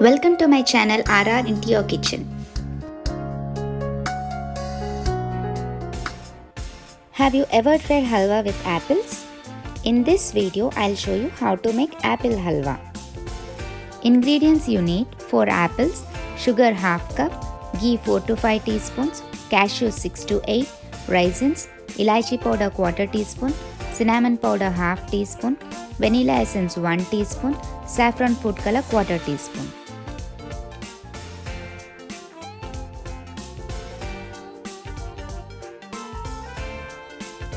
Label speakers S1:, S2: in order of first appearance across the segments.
S1: Welcome to my channel RR into your kitchen. Have you ever tried halwa with apples? In this video, I'll show you how to make apple halwa. Ingredients you need: 4 apples, sugar half cup, ghee 4 to 5 teaspoons, cashews 6 to 8, raisins, elaichi powder 1/4 teaspoon, cinnamon powder half teaspoon, vanilla essence 1 teaspoon, saffron food color 1/4 teaspoon.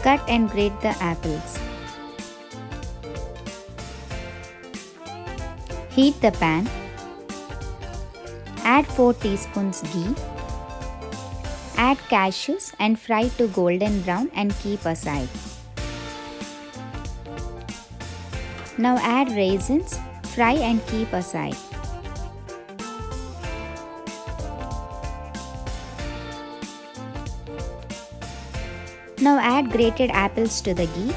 S1: Cut and grate the apples. Heat the pan. Add 4 teaspoons ghee. Add cashews and fry to golden brown and keep aside. Now add raisins, fry and keep aside. Now add grated apples to the ghee.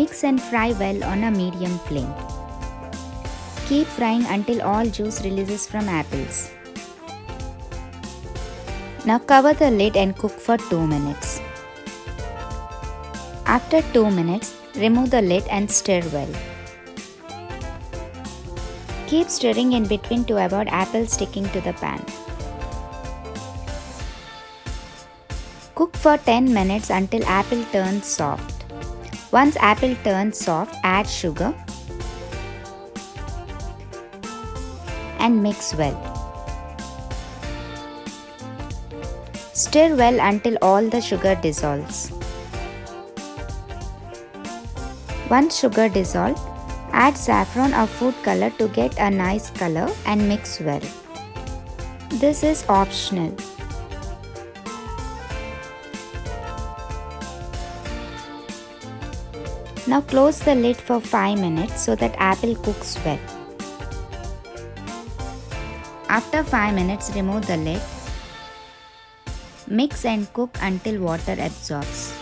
S1: Mix and fry well on a medium flame. Keep frying until all juice releases from apples. Now cover the lid and cook for 2 minutes. After 2 minutes, remove the lid and stir well. Keep stirring in between to avoid apples sticking to the pan. Cook for 10 minutes until apple turns soft. Once apple turns soft, add sugar and mix well. Stir well until all the sugar dissolves. Once sugar dissolves, add saffron or food color to get a nice color and mix well. This is optional. Now close the lid for 5 minutes so that apple cooks well. After 5 minutes, remove the lid. Mix and cook until water absorbs.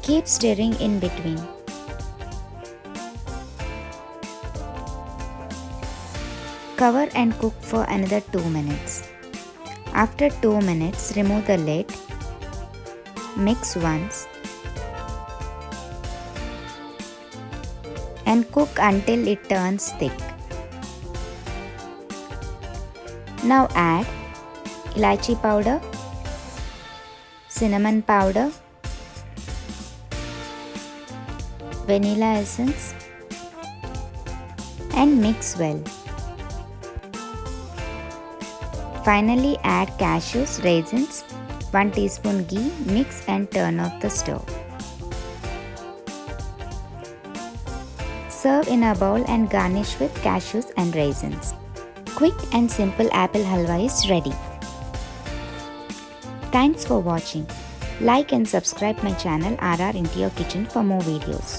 S1: Keep stirring in between. Cover and cook for another 2 minutes. After 2 minutes, remove the lid. Mix once and cook until it turns thick. Now add elaichi powder, cinnamon powder, vanilla essence and mix well. Finally add cashews, raisins, 1 teaspoon ghee, mix and turn off the stove. Serve in a bowl and garnish with cashews and raisins. Quick and simple apple halwa is ready. Thanks for watching. Like and subscribe my channel RR into your kitchen for more videos.